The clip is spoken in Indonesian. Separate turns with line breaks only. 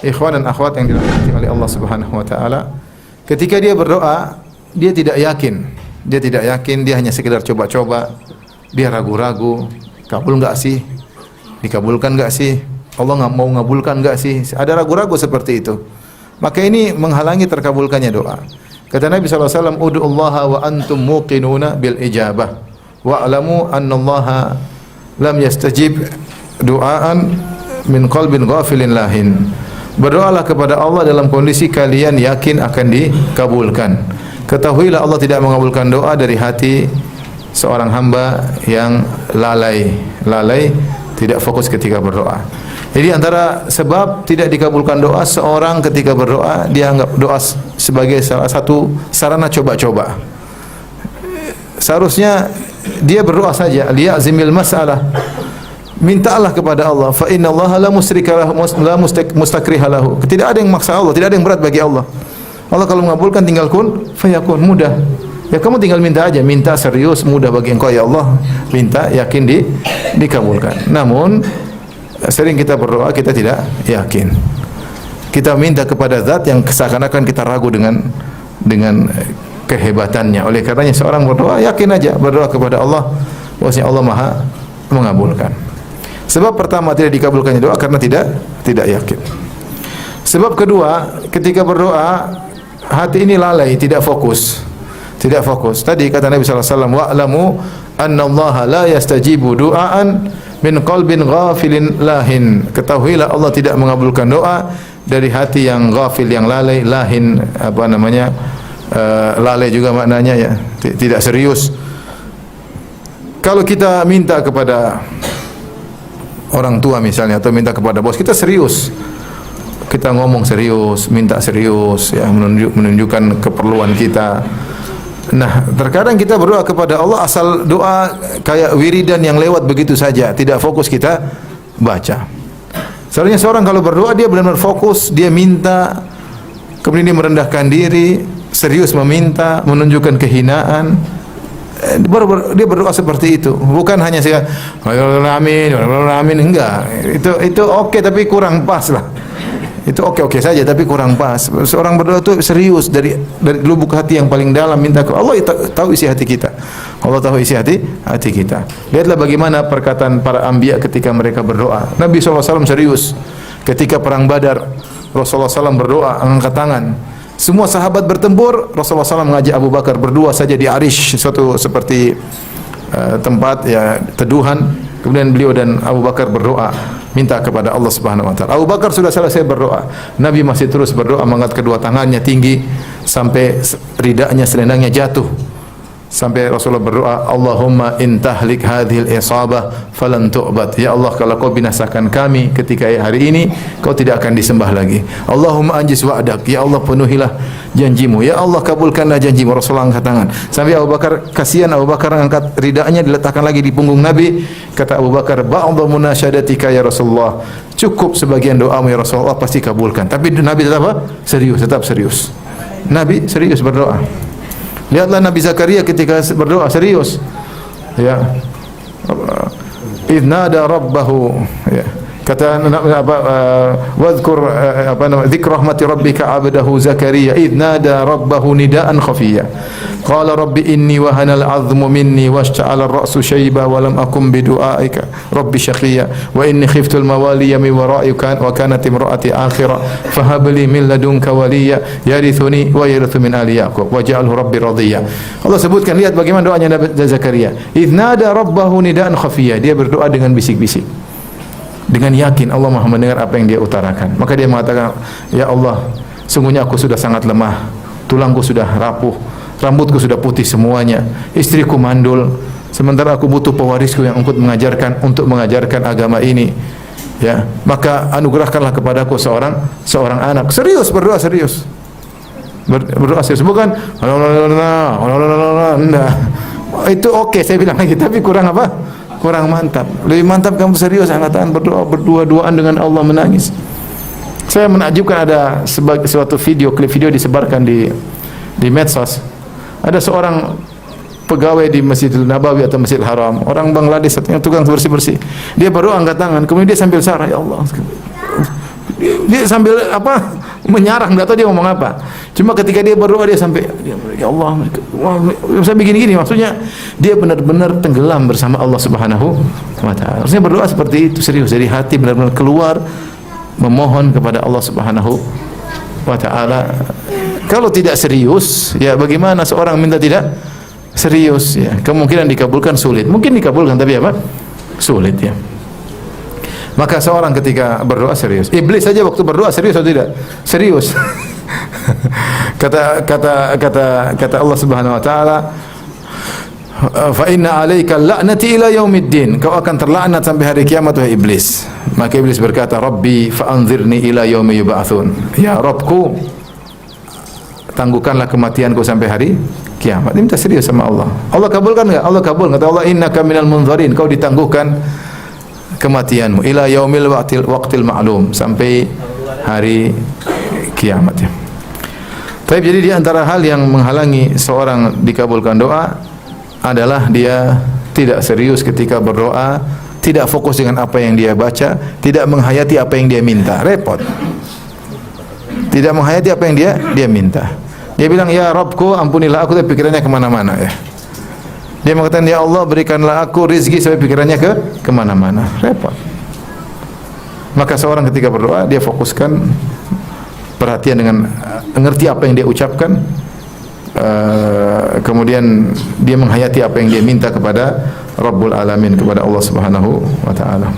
Ikhwan dan akhwat yang dirahmati oleh Allah Subhanahu wa taala, ketika dia berdoa, dia tidak yakin. Dia tidak yakin, dia hanya sekedar coba-coba. Dia ragu-ragu, kabul enggak sih? Dikabulkan enggak sih? Allah nggak mau ngabulkan enggak sih? Ada ragu-ragu seperti itu. Maka ini menghalangi terkabulkannya doa. Kata Nabi SAW, Udu'ullaha wa antum muqinuna bil ijabah wa'alamu annallaha lam yastajib du'aan min qalbin ghafilin lahin. Berdoalah kepada Allah dalam kondisi kalian yakin akan dikabulkan. Ketahuilah Allah tidak mengabulkan doa dari hati seorang hamba yang lalai, tidak fokus ketika berdoa. Jadi antara sebab tidak dikabulkan doa seorang ketika berdoa, dia anggap doa sebagai salah satu sarana coba-coba. Seharusnya dia berdoa saja, liya'zimil mas'alah. Mintalah kepada Allah, fa innallaha la mustakriha lahu. Tidak ada yang maksa Allah, tidak ada yang berat bagi Allah. Allah kalau mengabulkan tinggal kun fayakun, mudah. Ya kamu tinggal minta aja, minta serius, mudah bagi engkau ya Allah. Minta yakin dikabulkan. Namun sering kita berdoa kita tidak yakin. Kita minta kepada zat yang seakan-akan kita ragu dengan kehebatannya. Oleh karenanya seorang berdoa yakin aja, berdoa kepada Allah bahwasanya Allah Maha mengabulkan. Sebab pertama tidak dikabulkannya doa karena tidak yakin. Sebab kedua, ketika berdoa hati ini lalai, tidak fokus. Tidak fokus. Tadi kata Nabi sallallahu alaihi wasallam, "Wa'lamu annallaha la yastajibu du'aan min qalbin ghafilin lahin." Ketahuilah Allah tidak mengabulkan doa dari hati yang ghafil, yang lalai, lahin lalai juga maknanya ya, tidak serius. Kalau kita minta kepada orang tua misalnya atau minta kepada bos, kita serius. Kita ngomong serius, minta serius ya, menunjukkan keperluan kita. Nah, terkadang kita berdoa kepada Allah asal doa kayak wiridan yang lewat begitu saja, tidak fokus kita baca. Seharusnya seorang kalau berdoa dia benar-benar fokus, dia minta, kemudian dia merendahkan diri, serius meminta, menunjukkan kehinaan. Dia berdoa seperti itu, bukan hanya saya amin, enggak. Itu oke tapi kurang pas lah. Itu oke saja tapi kurang pas. Seorang berdoa itu serius dari lubuk hati yang paling dalam, minta ke Allah. Tahu isi hati kita. Allah tahu isi hati kita. Lihatlah bagaimana perkataan para anbiya ketika mereka berdoa. Nabi SAW serius ketika perang Badar. Rasulullah SAW berdoa angkat tangan. Semua sahabat bertempur, Rasulullah SAW mengajak Abu Bakar berdua saja di Arish, suatu seperti tempat ya teduhan. Kemudian beliau dan Abu Bakar berdoa, minta kepada Allah Subhanahu wa taala. Abu Bakar sudah selesai berdoa, Nabi masih terus berdoa, mengangkat kedua tangannya tinggi sampai ridanya, selendangnya jatuh. Sampai Rasulullah berdoa, Allahumma in tahlik hadhil isabah falan tu'bad. Ya Allah, kalau kau binasakan kami ketika hari ini, kau tidak akan disembah lagi. Allahumma anjis wa'dak. Ya Allah, penuhilah janjimu. Ya Allah, kabulkanlah janjimu. Rasulullah angkat tangan. Sampai Abu Bakar, kasihan Abu Bakar angkat ridanya, diletakkan lagi di punggung Nabi. Kata Abu Bakar, ba'dhu munasyadatika ya Rasulullah. Cukup sebagian doamu ya Rasulullah, pasti kabulkan. Tapi Nabi tetap apa? Tetap serius. Nabi serius berdoa. Lihatlah Nabi Zakaria ketika berdoa serius. Ya. Idnada rabbahu ya. Kata wadhkur dzikr rahmati rabbika 'abdahu Zakaria idnada rabbahu nidaan khafiyya. Qala rabbi inni wahana al-'azmu minni washta'ala ar-ra'su shayba wa lam akum bi du'aika rabbi shaqiyya wa inni khiftu al-mawaliya min wara'i wa kanat imra'ati akhira fahab li min ladunka waliyya yarithuni wa yarithu min ali yaqub waj'alhu rabbi radiyya. Allah sebutkan, lihat bagaimana doanya Nabi Zakaria. Idnada rabbahu nidaan khafiyya, dia berdoa dengan bisik-bisik. Dengan yakin Allah Maha mendengar apa yang dia utarakan. Maka dia mengatakan, ya Allah, sungguhnya aku sudah sangat lemah, tulangku sudah rapuh, rambutku sudah putih semuanya, istriku mandul, sementara aku butuh pewarisku yang untuk mengajarkan agama ini. Ya, maka anugerahkanlah kepadaku seorang anak. Serius, berdoa serius. Berdoa serius, bukan nah. Itu oke, saya bilang lagi, tapi kurang apa? Kurang mantap. Lebih mantap kamu serius angkat tangan berdoa, berdua-duaan dengan Allah, menangis. Saya menakjubkan, ada suatu klip video disebarkan di medsos. Ada seorang pegawai di Masjidil Nabawi atau Masjidil Haram, orang Bangladesh yang tukang bersih-bersih. Dia berdoa angkat tangan, kemudian dia sambil sarah, ya Allah, Dia sambil apa? Menyarang, enggak tahu dia ngomong apa. Cuma ketika dia berdoa dia sampai ya Allah, sampai gini-gini, maksudnya dia benar-benar tenggelam bersama Allah Subhanahu wa taala. Harusnya berdoa seperti itu, serius dari hati, benar-benar keluar memohon kepada Allah Subhanahu wa taala. Kalau tidak serius, ya bagaimana seorang minta tidak serius, ya kemungkinan dikabulkan sulit. Mungkin dikabulkan tapi apa? Sulit, ya. Maka seorang ketika berdoa serius. Iblis saja waktu berdoa serius atau tidak? Serius. kata Allah Subhanahu wa taala, fa inna 'alaika la'nati ila yaumiddin. Kau akan terlaknat sampai hari kiamat wahai iblis. Maka iblis berkata, Rabbi fa'anzirni ila yaumi yub'atsun. Ya Rabbku, tangguhkanlah kematianku sampai hari kiamat. Dia minta serius sama Allah. Allah kabulkan enggak? Allah kabul. Kata Allah, innaka minal munzirin. Kau ditangguhkan kematianmu ila yaumil waqtil ma'lum, sampai hari kiamat, ya. Tapi jadi di antara hal yang menghalangi seorang dikabulkan doa adalah dia tidak serius ketika berdoa, tidak fokus dengan apa yang dia baca, tidak menghayati apa yang dia minta. Repot. Tidak menghayati apa yang dia minta. Dia bilang, ya Rabbku ampunilah aku, tapi pikirannya kemana-mana, ya. Dia mengatakan, ya Allah berikanlah aku rezeki, sampai pikirannya kemana-mana. Repot. Maka seorang ketika berdoa dia fokuskan perhatian dengan mengerti apa yang dia ucapkan, kemudian dia menghayati apa yang dia minta kepada Rabbul Alamin, kepada Allah Subhanahu wa taala.